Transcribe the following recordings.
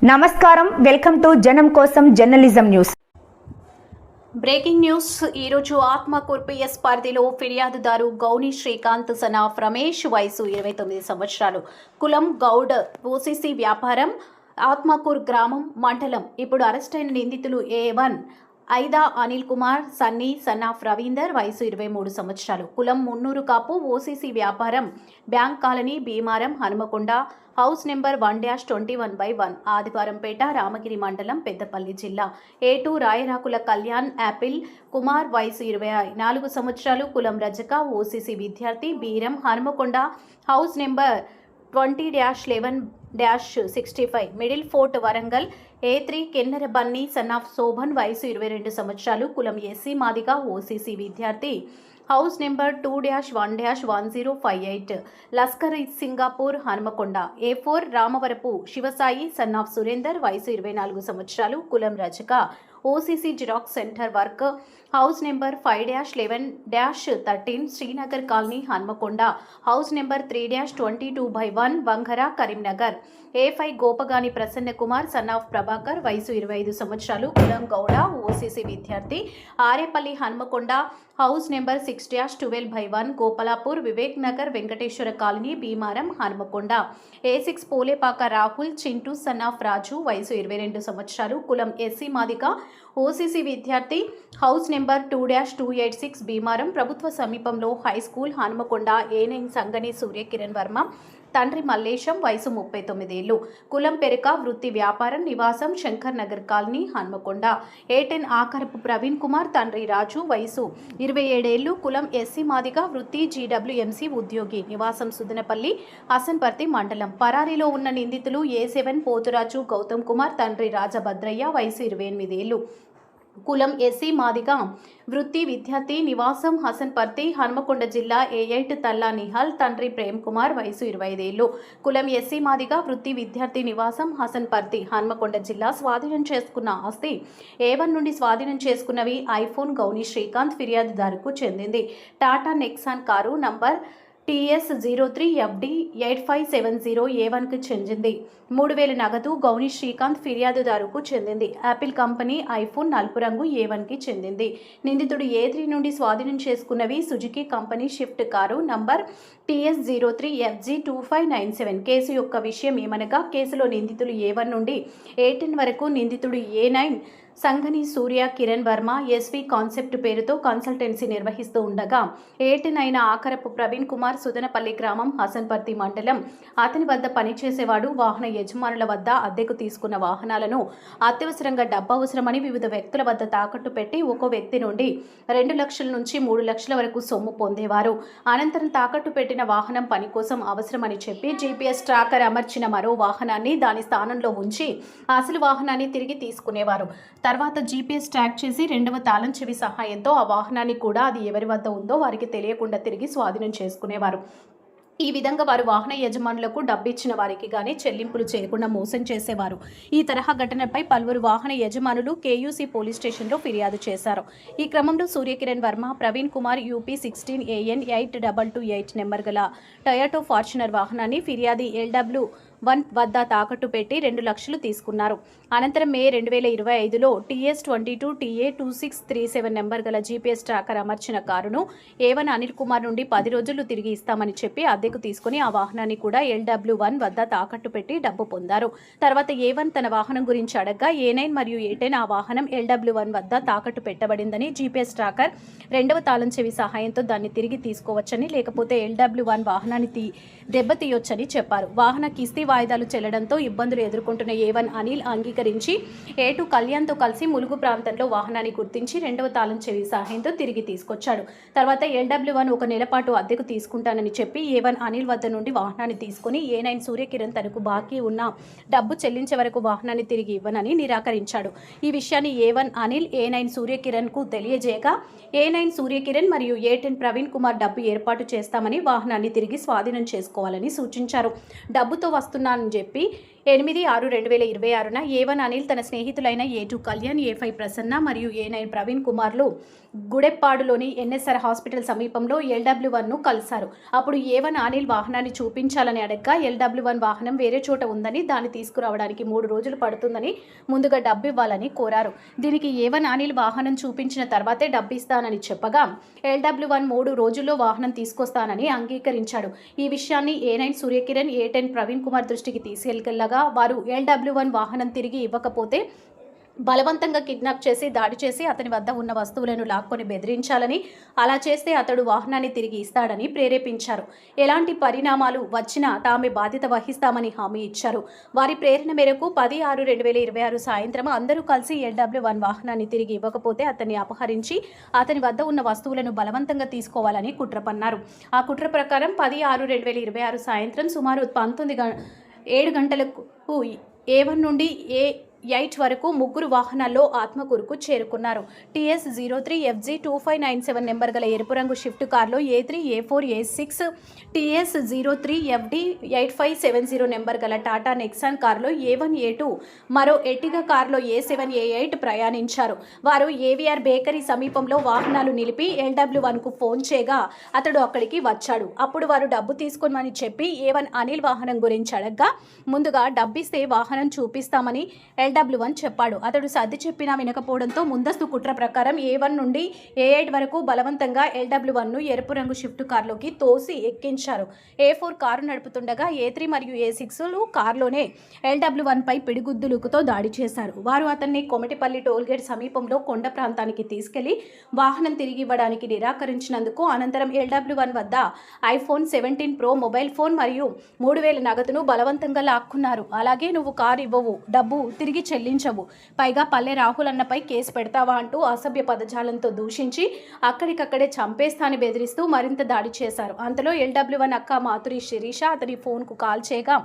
నమస్కారం, welcome to జనం కోసం జర్నలిజం న్యూస్. Breaking news. ఈరోజు ఆత్మకూరు పిఎస్ పరిధిలో ఫిర్యాదుదారు గౌని శ్రీకాంత్ సనాఫ్ రమేష్, వయసు 29 సంవత్సరాలు, కులం గౌడ్, ఓసీసీ వ్యాపారం, ఆత్మకూరు గ్రామం మండలం. ఇప్పుడు అరెస్టైన నిందితులు A1 ఐదా అనిల్ కుమార్, సన్నీ సన్నాఫ్ రవీందర్, వయసు 23 సంవత్సరాలు, కులం మున్నూరు కాపు, ఓసీసీ వ్యాపారం, bank colony, Bhimaram, Hanumakonda, house number 1-21/1, Adivarampet, Ramagiri మండలం, పెద్దపల్లి జిల్లా. A2 రాయరాకుల కళ్యాణ్ యాపిల్ కుమార్, వయసు 24 సంవత్సరాలు, కులం రజక, ఓసీసీ విద్యార్థి, Beeram, Hanumakonda, house number 20-11-65, middle fort, Warangal. A3 Kennera Bunny son of Shobhan, వయసు 22 సంవత్సరాలు, కులం ఎస్సీ మాదిగా, ఓసీసీ విద్యార్థి, house number 2-1-1058, Lashkar Singapur, Hanumakonda. A4 Ramavarapu Shivasai son of Surender, వయసు 24 సంవత్సరాలు, కులం Rajaka, OCC xerox centre work, house number 5-11-13, Srinagar colony, Hanmakonda, house number 3-22/1, Vangara, Karimnagar. A5 Gopagani Prasanna Kumar son of Prabhakar, వయసు 25 సంవత్సరాలు, కులం గౌడ, ఓసీసీ విద్యార్థి, Arepalli, Hanamkonda, house number 6-12/1, Gopalapur, Vivek Nagar, Venkateshwara colony, Bhimaram, Hanmakonda. A6 Polepaka Rahul Chintu son of Raju, వయసు 22 సంవత్సరాలు, కులం ఎస్సీ మాదిగా, ఓసీసీ విద్యార్థి, హౌస్ నెంబర్ 2-286, భీమారం. ప్రభుత్వ సమీపంలో high school, Hanumakonda. A9 Sangani Suryakiran Varma, తండ్రి మల్లేశం, వయసు 39 ఏళ్లు, కులం పెరక, వృత్తి వ్యాపారం, నివాసం శంకర్ నగర్ కాలనీ, హన్మకొండ. A10 ఆకరపు ప్రవీణ్ కుమార్, తండ్రి రాజు, వయసు 27 ఏళ్లు, కులం ఎస్సీ మాదిగా, వృత్తి GWMC ఉద్యోగి, నివాసం సుదనపల్లి, హసన్పర్తి మండలం. పరారీలో ఉన్న నిందితులు A7 పోతురాజు గౌతమ్ కుమార్, తండ్రి రాజభద్రయ్య, వయసు 28 ఏళ్లు, కులం ఎస్సీ మాదిగా, వృత్తి విద్యార్థి, నివాసం హసన్పర్తి, హన్మకొండ జిల్లా. A8 తల్లా నిహాల్, తండ్రి ప్రేమ్ కుమార్, వయసు 25 ఏళ్లు, కులం ఎస్సీ మాదిగా, వృత్తి విద్యార్థి, నివాసం హసన్పర్తి, హన్మకొండ జిల్లా. స్వాధీనం చేసుకున్న ఆస్తి. A1 నుండి స్వాధీనం చేసుకున్నవి: ఐఫోన్ గౌని శ్రీకాంత్ ఫిర్యాదుదారుకు చెందింది. Tata Nexon car number TS03FD8570 A1కు చెందింది. 3000 నగదు గౌని శ్రీకాంత్ ఫిర్యాదుదారుకు చెందింది. యాపిల్ కంపెనీ ఐఫోన్ నలుపు రంగు A1కి చెందింది. నిందితుడు A3 నుండి స్వాధీనం చేసుకున్నవి: Suzuki company Swift car number TS03FG2597. Case యొక్క విషయం ఏమనగా, కేసులో నిందితులు A1 నుండి A10 వరకు నిందితుడు A9 సంఘని సూర్య కిరణ్ వర్మ ఎస్వి కాన్సెప్ట్ పేరుతో కన్సల్టెన్సీ నిర్వహిస్తూ ఉండగా, A10 అయిన ఆకరపు ప్రవీణ్ కుమార్ సుదనపల్లి గ్రామం, హసన్పర్తి మండలం. అతని వద్ద పనిచేసేవాడు. వాహన యజమానుల వద్ద అద్దెకు తీసుకున్న వాహనాలను అత్యవసరంగా డబ్బు అవసరమని వివిధ వ్యక్తుల వద్ద తాకట్టు పెట్టి ఒక్కో వ్యక్తి నుండి 2 లక్షల నుంచి 3 లక్షల వరకు సొమ్ము పొందేవారు. అనంతరం తాకట్టు పెట్టిన వాహనం పని కోసం అవసరమని చెప్పి GPS ట్రాకర్ అమర్చిన మరో వాహనాన్ని దాని స్థానంలో ఉంచి అసలు వాహనాన్ని తిరిగి తీసుకునేవారు. తర్వాత GPS ట్రాక్ చేసి రెండవ తాళం చెవి సహాయంతో ఆ వాహనాన్ని కూడా అది ఎవరి వద్ద ఉందో వారికి తెలియకుండా తిరిగి స్వాధీనం చేసుకునేవారు. ఈ విధంగా వారు వాహన యజమానులకు డబ్బిచ్చిన వారికి గానీ చెల్లింపులు చేయకుండా మోసం చేసేవారు. ఈ తరహా ఘటనపై పలువురు వాహన యజమానులు KUC పోలీస్ స్టేషన్లో ఫిర్యాదు చేశారు. ఈ క్రమంలో Surya Kiran Varma, Praveen Kumar UP 16 AN 8228 number గల టొయోటో ఫార్చునర్ వాహనాన్ని ఫిర్యాది LW1 వద్ద తాకట్టు పెట్టి 2 లక్షలు తీసుకున్నారు. అనంతరం మే 2025లో TS22 TA 2637 నెంబర్ గల GPS ట్రాకర్ అమర్చిన కారును A1 అనిల్ కుమార్ నుండి 10 రోజులు తిరిగి ఇస్తామని చెప్పి అద్దెకు తీసుకుని ఆ వాహనాన్ని కూడా LW1 వద్ద తాకట్టు పెట్టి డబ్బు పొందారు. తర్వాత A1 తన వాహనం గురించి అడగ్గా A9 మరియు A10 ఆ వాహనం LW1 వద్ద తాకట్టు పెట్టబడిందని, GPS ట్రాకర్ రెండవ తాళం చెవి సహాయంతో దాన్ని తిరిగి తీసుకోవచ్చని, లేకపోతే LW1 వాహనాన్ని దెబ్బతీయొచ్చని చెప్పారు. వాహన కిస్తీ వాయిదాలు చెల్లడంతో ఇబ్బందులు ఎదుర్కొంటున్న A1 అనిల్ అంగీకరించి A2 కళ్యాణ్తో కలిసి ములుగు ప్రాంతంలో వాహనాన్ని గుర్తించి రెండవ తాళం చెవి సహాయంతో తిరిగి తీసుకొచ్చాడు. తర్వాత LW1 1 నెల పాటు అద్దెకు తీసుకుంటానని చెప్పి A1 అనిల్ వద్ద నుండి వాహనాన్ని తీసుకుని A9 సూర్యకిరణ్ తనకు బాకీ ఉన్న డబ్బు చెల్లించే వరకు వాహనాన్ని తిరిగి ఇవ్వనని నిరాకరించాడు. ఈ విషయాన్ని A1 Anil A9 సూర్యకిరణ్కు తెలియజేయగా, A9 Surya Kiran మరియు A10 ప్రవీణ్ కుమార్ డబ్బు ఏర్పాటు చేస్తామని, వాహనాన్ని తిరిగి స్వాధీనం చేసుకోవాలని సూచించారు. డబ్బుతో వస్తున్నానని చెప్పి 8/6/2026న A1 అనిల్ తన స్నేహితులైన A2 కళ్యాణ్, A5 ప్రసన్న మరియు A9 ప్రవీణ్ కుమార్లు గుడెప్పాడులోని ఎన్ఎస్ఆర్ హాస్పిటల్ సమీపంలో LW1ను కలిశారు. అప్పుడు A1 అనిల్ వాహనాన్ని చూపించాలని అడగ్గా LW1 వాహనం వేరే చోట ఉందని, దాన్ని తీసుకురావడానికి 3 రోజులు పడుతుందని, ముందుగా డబ్బు ఇవ్వాలని కోరారు. దీనికి A1 అనిల్ వాహనం చూపించిన తర్వాతే డబ్బు ఇస్తానని చెప్పగా LW1 3 రోజుల్లో వాహనం తీసుకొస్తానని అంగీకరించాడు. ఈ విషయాన్ని A9 సూర్యకిరణ్, A10 ప్రవీణ్ కుమార్ దృష్టికి తీసుకెళ్లగా వారు LW1 వాహనం తిరిగి ఇవ్వకపోతే బలవంతంగా కిడ్నాప్ చేసి దాడి చేసి అతని వద్ద ఉన్న వస్తువులను లాక్కొని బెదిరించాలని, అలా చేస్తే అతడు వాహనాన్ని తిరిగి ఇస్తాడని ప్రేరేపించారు. ఎలాంటి పరిణామాలు వచ్చినా తామే బాధ్యత వహిస్తామని హామీ ఇచ్చారు. వారి ప్రేరణ మేరకు 10/6/2026 సాయంత్రం అందరూ కలిసి LW1 వాహనాన్ని తిరిగి ఇవ్వకపోతే అతన్ని అపహరించి అతని వద్ద ఉన్న వస్తువులను బలవంతంగా తీసుకోవాలని కుట్ర పన్నారు. ఆ కుట్ర ప్రకారం 10/6/2026 సాయంత్రం సుమారు 7 గంటలకు A1 నుండి A8 వరకు ముగ్గురు వాహనాల్లో ఆత్మకూరుకు చేరుకున్నారు. TS03FG2597 నెంబర్ గల ఎరుపు రంగు షిఫ్ట్ కార్లో A3, A4, A6, TS03FD8570 number గల టాటా నెక్సాన్ కార్లో A1, A2, మరో ఎర్టిగా కార్లో A7, A8 ప్రయాణించారు. వారు AVR బేకరీ సమీపంలో వాహనాలు నిలిపి LW1కు ఫోన్ చేయగా అతడు అక్కడికి వచ్చాడు. అప్పుడు వారు డబ్బు తీసుకోమని చెప్పి A1 అనిల్ వాహనం గురించి అడగ్గా ముందుగా డబ్బిస్తే వాహనం చూపిస్తామని LW1 చెప్పాడు. అతడు సర్ది చెప్పినా వినకపోవడంతో ముందస్తు కుట్ర ప్రకారం A1 నుండి A8 వరకు బలవంతంగా LW1ను ఎరుపు రంగు షిఫ్ట్ కార్లోకి తోసి ఎక్కించారు. A4 కారు నడుపుతుండగా A3 మరియు A6లు కారులోనే LW1పై పిడిగుద్దులతో దాడి చేశారు. వారు అతన్ని కొమటిపల్లి టోల్గేట్ సమీపంలో కొండ ప్రాంతానికి తీసుకెళ్లి వాహనం తిరిగి ఇవ్వడానికి నిరాకరించినందుకు అనంతరం LW1 వద్ద iPhone 17 Pro మొబైల్ ఫోన్ మరియు 3000 నగదును బలవంతంగా లాక్కున్నారు. అలాగే నువ్వు కారు ఇవ్వవు, డబ్బు తిరిగి చెల్లించవు, పైగా పల్లె రాహుల్ అన్నపై కేసు పెడతావా అంటూ అసభ్య పదజాలంతో దూషించి అక్కడికక్కడే చంపేస్తాని బెదిరిస్తూ మరింత దాడి చేశారు. అంతలో LW1 అక్క మాధురి శిరీష అతని ఫోన్కు కాల్ చేయగా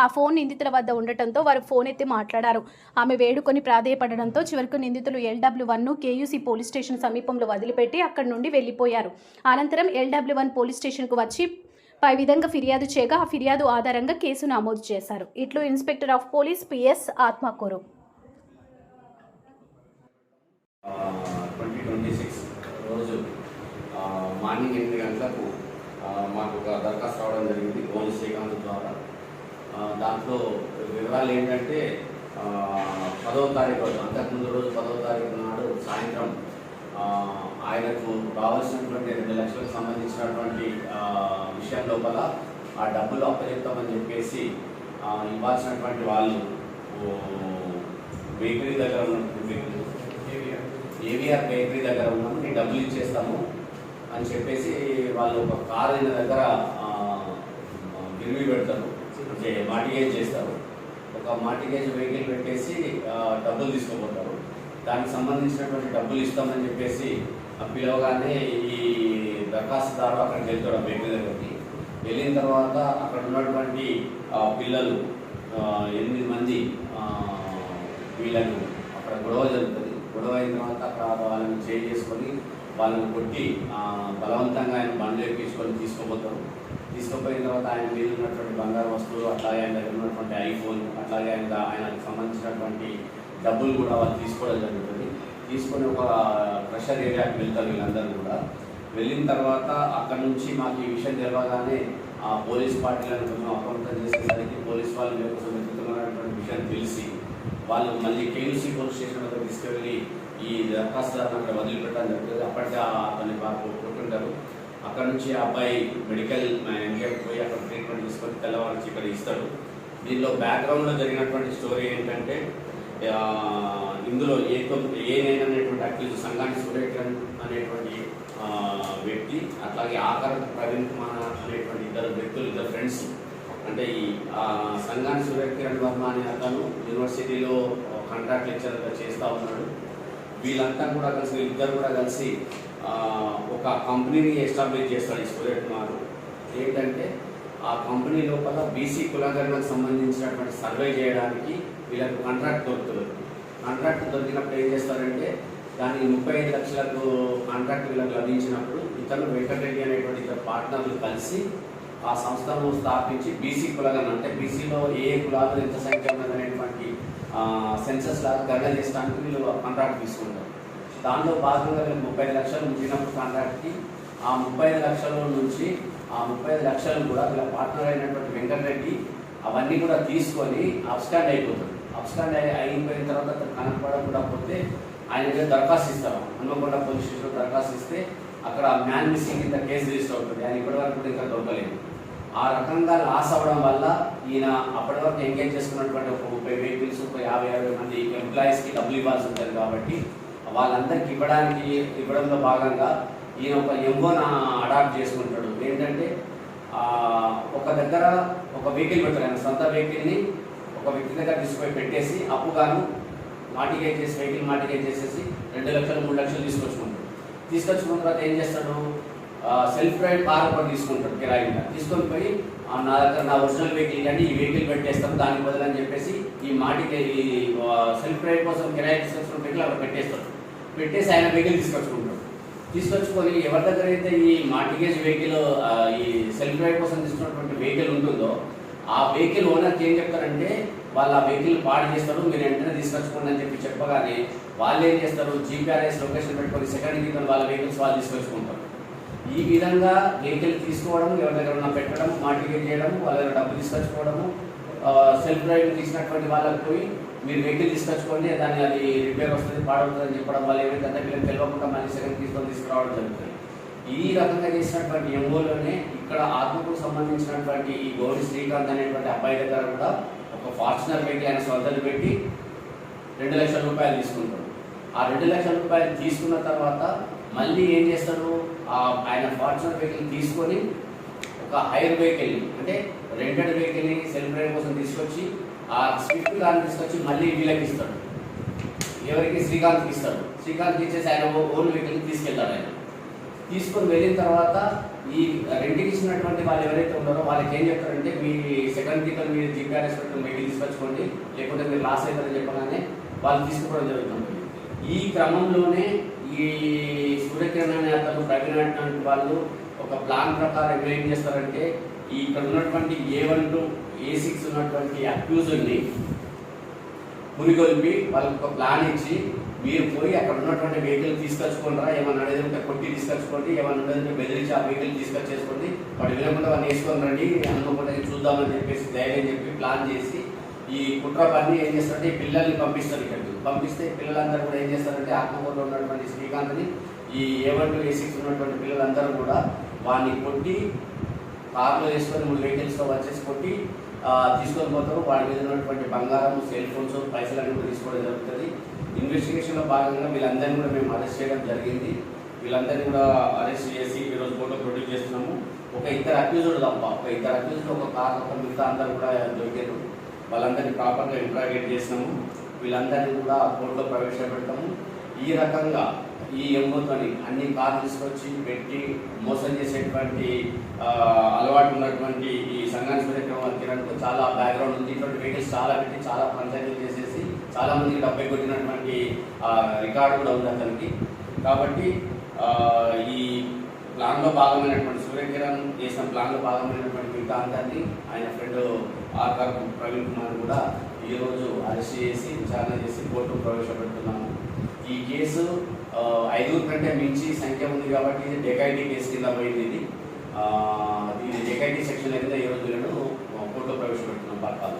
ఆ ఫోన్ నిందితుల వద్ద ఉండటంతో వారు ఫోన్ ఎత్తి మాట్లాడారు. ఆమె వేడుకొని ప్రాధేయపడడంతో చివరకు నిందితులు LW1ను KUC పోలీస్ స్టేషన్ సమీపంలో వదిలిపెట్టి అక్కడి నుండి వెళ్లిపోయారు. అనంతరం LW1 పోలీస్ స్టేషన్కు వచ్చి పై విధంగా ఫిర్యాదు చేయగా ఆ ఫిర్యాదు ఆధారంగా కేసు నమోదు చేశారు. ఇట్లు inspector of police PS Atmakur. 2026 రోజు మార్నింగ్ 8 గంటలకు మాకు ఒక దరఖాస్తు రావడం జరిగింది పోలీస్ శ్రీకాంత్ ద్వారా. దాంట్లో వివరాలు ఏంటంటే 10వ తారీఖు రోజు, అంతకుముందు రోజు 10వ తారీఖు నాడు సాయంత్రం ఆయనకు రావాల్సినటువంటి 2 లక్షలకు సంబంధించినటువంటి విషయం లోపల ఆ డబ్బులు అప్పచెప్తామని చెప్పేసి ఇవ్వాల్సినటువంటి వాళ్ళు బేకరీ దగ్గర AVR బేకరీ దగ్గర ఉన్నాము, నీ డబ్బులు ఇచ్చేస్తాము అని చెప్పేసి వాళ్ళు ఒక కారు అయిన దగ్గర గిరివి పెడతారు, అంటే మార్టిగేజ్ చేస్తారు. ఒక మార్టిగేజ్ వెహికల్ పెట్టేసి డబ్బులు తీసుకోపోతారు. దానికి సంబంధించినటువంటి డబ్బులు ఇస్తామని చెప్పేసి పిలవగానే ఈ దరఖాస్తుదారు అక్కడికి వెళ్తాడు బేకరీ దగ్గరికి. వెళ్ళిన తర్వాత అక్కడ ఉన్నటువంటి పిల్లలు 8 మంది వీళ్ళను అక్కడ గొడవ జరుగుతుంది. గొడవ అయిన తర్వాత అక్కడ వాళ్ళని చేసుకొని వాళ్ళని కొట్టి బలవంతంగా ఆయన బండ్లు ఎక్కించుకొని తీసుకుపోతారు. తీసుకుపోయిన తర్వాత ఆయన మీద ఉన్నటువంటి బంగారు వస్తువులు, అట్లాగే ఆయన దగ్గర ఉన్నటువంటి iPhone, అట్లాగే ఆయనకు సంబంధించినటువంటి డబ్బులు కూడా వాళ్ళు తీసుకోవడం జరుగుతుంది. తీసుకొని ఒక ప్రెషర్ ఏరియాకి వెళ్తారు వీళ్ళందరూ కూడా. వెళ్ళిన తర్వాత అక్కడ నుంచి మాకు ఈ విషయం తెలియగానే పోలీస్ పార్టీలను కొంచెం అప్రమత్తం చేసేసరికి పోలీస్ వాళ్ళు కొంచెం వెతుకుతున్నటువంటి విషయం తెలిసి వాళ్ళు మళ్ళీ KUC పోలీస్ స్టేషన్ వద్ద తీసుకెళ్ళి ఈ దరఖాస్తుదారులను అక్కడ వదిలిపెట్టడం జరుగుతుంది. అప్పటికే అతన్ని బాగా కొట్టుకుంటారు. అక్కడ నుంచి ఆ అబ్బాయి మెడికల్ ఎంకేకి పోయి అక్కడ ట్రీట్మెంట్ తీసుకొని తెల్లవారికి ఇక్కడ ఇస్తాడు. దీనిలో బ్యాక్గ్రౌండ్లో జరిగినటువంటి స్టోరీ ఏంటంటే ఇందులో A9 అనేటువంటి అక్యూజ్ సంఘాన్ని సూర్యకిరణ్ అనేటువంటి వ్యక్తి, అట్లాగే ఆకార ప్రవీణ్ కుమార్ అనేటువంటి ఇద్దరు ఫ్రెండ్స్, అంటే ఈ సంఘాన్ని సూర్యకిరణ్ వర్మ అనే అతను యూనివర్సిటీలో కాంట్రాక్ట్ లెక్చరర్గా చేస్తూ ఉన్నాడు. వీళ్ళంతా కూడా కలిసి ఇద్దరు కూడా కలిసి ఒక కంపెనీని ఎస్టాబ్లిష్ చేస్తాడు ఈ సూర్యకుమార్. ఏంటంటే ఆ కంపెనీ లోపల BC కులగణనకు సంబంధించినటువంటి సర్వే చేయడానికి వీళ్ళకు కాంట్రాక్ట్ దొరుకుతుంది. కాంట్రాక్ట్ దొరికినప్పుడు ఏం చేస్తారంటే దానికి 35 లక్షలకు కాంట్రాక్ట్ వీళ్ళకి లభించినప్పుడు ఇతను వెంకటరెడ్డి అనేటువంటి ఇద్దరు పార్ట్నర్లు కలిసి ఆ సంస్థను స్థాపించి బీసీ కులగణ అంటే బీసీలో ఏ కులాలు ఎంత సంఖ్య ఉన్నదనేటువంటి సెన్సస్ లాగా గణన చేయడానికి వీళ్ళు కాంట్రాక్ట్ తీసుకుంటారు. దాంట్లో భాగంగా వీళ్ళు 35 లక్షలు ఉంచినప్పుడు కాంట్రాక్ట్కి ఆ 35 లక్షల నుంచి ఆ 35 లక్షలు కూడా వీళ్ళ పార్ట్నర్ అయినటువంటి వెంకటరెడ్డి అవన్నీ కూడా తీసుకొని అబ్స్కాండ్ అయిపోతాడు. అబ్స్కాండ్ అయిపోయిన తర్వాత అతను కనపడకుండా పోతే ఆయన మీద దరఖాస్తు ఇస్తారు. హన్మకొండ పోలీస్ స్టేషన్లో దరఖాస్తు ఇస్తే అక్కడ మ్యాన్ మిస్సింగ్ కింద కేసు రిజిస్టర్ అవుతుంది. ఆయన ఇప్పటివరకు కూడా ఇంకా దొరకలేదు. ఆ రకంగా లాస్ అవ్వడం వల్ల ఈయన అప్పటి వరకు ఎంగేజ్ చేసుకున్నటువంటి ఒక 30 వెహికల్స్, ఒక 50 మంది ఎంప్లాయీస్కి డబ్బులు ఇవ్వాల్సి ఉంటుంది. కాబట్టి వాళ్ళందరికీ ఇవ్వడంలో భాగంగా ఈయన ఒక ఎంఓను అడాప్ట్ చేసుకుంటాడు. ఏంటంటే ఒక దగ్గర ఒక వెహికల్ పెడతాడు. ఆయన సొంత వెహికల్ని ఒక వ్యక్తి దగ్గర తీసుకుపోయి పెట్టేసి అప్పుగాను మార్టిగేజ్ చేసి వెహికల్ మార్టిగేజ్ చేసేసి 2 లక్షలు 3 లక్షలు తీసుకొచ్చుకున్న తర్వాత ఏం చేస్తాడు, సెల్ఫ్ డ్రైవ్ కార్ ఒకటి తీసుకుంటాడు కిరాయిగా. తీసుకొని పోయి నా దగ్గర నా ఒరిజినల్ వెహికల్ కానీ ఈ వెహికల్ పెట్టేస్తాను దానికి బదులు అని చెప్పేసి ఈ సెల్ఫ్ డ్రైవ్ కోసం కిరాయి తీసుకొచ్చుకున్న వెహికల్ అక్కడ పెట్టేసి ఆయన వెహికల్ తీసుకొచ్చుకొని ఎవరి దగ్గర అయితే ఈ మార్టిగేజ్ వెహికల్ ఈ సెల్ఫ్ డ్రైవ్ కోసం తీసుకున్నటువంటి వెహికల్ ఉంటుందో ఆ వెహికల్ ఓనర్కి ఏం చెప్తారంటే వాళ్ళు ఆ వెహికల్ పాడు చేస్తారు, మీరు వెంటనే తీసుకొచ్చుకోండి అని చెప్పగానే వాళ్ళు ఏం చేస్తారు, జీపీఆర్ఎస్ లొకేషన్ పెట్టుకొని సెకండ్కి వాళ్ళ వెహికల్స్ వాళ్ళు తీసుకొచ్చుకుంటారు. ఈ విధంగా వెహికల్ తీసుకోవడం, ఎవరి దగ్గర ఉన్న పెట్టడం, మార్టిగేజ్ చేయడం, వాళ్ళ దగ్గర డబ్బు తీసుకొచ్చుకోవడము, సెల్ఫ్ డ్రైవింగ్ తీసినటువంటి వాళ్ళకి పోయి మీరు వెహికల్ తీసుకొచ్చుకోండి దాన్ని అది రిపేర్ వస్తుంది పాడవుతుంది అని చెప్పడం వల్ల ఏమైందంటే వీళ్ళకి తెలియకుండా మళ్ళీ సెకండ్ తీసుకురావడం జరుగుతుంది. ఈ రకంగా చేసినటువంటి ఎంఓలోనే ఇక్కడ ఆత్మకు సంబంధించినటువంటి ఈ గౌరీ శ్రీకాంత్ అనేటువంటి అబ్బాయి దగ్గర కూడా ఒక ఫార్చునర్ వెహికల్ ఆయన సొంతలు పెట్టి 2 లక్షల రూపాయలు తీసుకుంటాడు. ఆ 2 లక్షల రూపాయలు తీసుకున్న తర్వాత మళ్ళీ ఏం చేస్తాడు, ఆయన ఫార్చునర్ వెహికల్ తీసుకొని ఒక హైర్ వెహికల్ని అంటే రెంటెడ్ వెహికల్ని సెల్ఫ్ డ్రైవ్ కోసం తీసుకొచ్చి ఆ స్విఫ్ట్ కార్ని తీసుకొచ్చి మళ్ళీ వీళ్ళకి ఇస్తాడు. ఎవరికి? శ్రీకాంత్కి ఇస్తాడు. శ్రీకాంత్కి ఇచ్చేసి ఆయన ఓన్ వెహికల్ని తీసుకెళ్తాడు. ఆయన తీసుకొని వెళ్ళిన తర్వాత ఈ రెంట్కి ఇచ్చినటువంటి వాళ్ళు ఎవరైతే ఉన్నారో వాళ్ళకి ఏం చెప్తారంటే మీ సెకండ్ కింద మీరు జీపీఆర్ఎస్ పెట్టిన వెహికల్ తీసుకొచ్చుకోండి, లేకుంటే మీరు లాస్ అవుతారని చెప్పగానే వాళ్ళు తీసుకోవడం జరుగుతుంది. ఈ క్రమంలోనే ఈ సూర్యకిరణ్ అనే అతను ప్రవీణ్ అనే వాళ్ళు ఒక ప్లాన్ ప్రకారం ఏం చేస్తారంటే ఇక్కడ ఉన్నటువంటి A1 to A6 ఉన్నటువంటి అక్యూజ్ని పురిగొల్పి వాళ్ళకి ఒక ప్లాన్ ఇచ్చి మీరు పోయి అక్కడ ఉన్నటువంటి వెహికల్ తీసుకొచ్చుకుంటారా, ఏమన్నా అనేది ఉంటే కొట్టి తీసుకొచ్చుకోండి, ఏమన్నా ఉండేది బెదిరించి ఆ వెహికల్ తీసుకొచ్చేసుకోండి, వాడు వినకుండా వాళ్ళు వేసుకొని రండి అనుకుంటే చూద్దామని చెప్పేసి ధైర్యం చెప్పి ప్లాన్ చేసి ఈ కుట్ర పని ఏం చేస్తారంటే ఈ పిల్లల్ని పంపిస్తారు. ఇక్కడికి పంపిస్తే పిల్లలందరూ కూడా ఏం చేస్తారంటే ఆత్మకూరులో ఉన్నటువంటి శ్రీకాంత్ని ఈ A1 to A6 ఉన్నటువంటి పిల్లలందరూ కూడా వాడిని కొట్టి కార్లో వేసుకొని 3 వెహికల్స్లో వచ్చేసి కొట్టి తీసుకొని పోతారు. వాడి మీద ఉన్నటువంటి బంగారం, సెల్ ఫోన్స్, పైసలన్నీ కూడా తీసుకోవడం జరుగుతుంది. ఇన్వెస్టిగేషన్లో భాగంగా వీళ్ళందరినీ కూడా మేము అరెస్ట్ చేయడం జరిగింది. వీళ్ళందరినీ కూడా అరెస్ట్ చేసి ఈరోజు కోర్టులో ప్రొడ్యూస్ చేస్తున్నాము. ఒక 2 అక్యూజ్డ్ తప్ప ఒక 2 అక్యూజ్డ్ ఒక కార్ ఒక మిగతా అందరూ కూడా దొరికారు. వాళ్ళందరినీ ప్రాపర్గా ఇంట్రాగేట్ చేసినాము. వీళ్ళందరినీ కూడా కోర్టులో ప్రవేశపెడతాము. ఈ రకంగా ఈ ఎంఓతోని అన్ని కార్లు తీసుకొచ్చి పెట్టి మోసం చేసేటువంటి అలవాటు ఉన్నటువంటి ఈ సంఘాన్ని సూర్యకిరణ్ కిరణ్కు చాలా బ్యాక్గ్రౌండ్ ఉంది. ఇటువంటి వెహికల్స్ చాలా పెట్టి చాలా పంచాయతీలు చేసేసి చాలామందికి డబ్బై కొట్టినటువంటి రికార్డు కూడా ఉంది అతనికి. కాబట్టి ఈ ప్లాన్లో భాగమైనటువంటి సూర్యకిరణ్ చేసిన ప్లాన్లో భాగమైనటువంటి మిగతా అందరినీ ఆయన ఫ్రెండ్ ఆర్ఆర్ ప్రవీణ్ కుమార్ కూడా ఈరోజు అరెస్ట్ చేసి విచారణ చేసి కోర్టు ప్రవేశపెడుతున్నాము. ఈ కేసు 5 కంటే మించి సంఖ్య ఉంది కాబట్టి ఇది డెకాయిటీ కేసు కింద పోయింది. ఇది డెకాయిటీ సెక్షన్ కింద ఈరోజు వీళ్ళను కోర్టులో ప్రవేశపెడుతున్నాం పర్కాలు.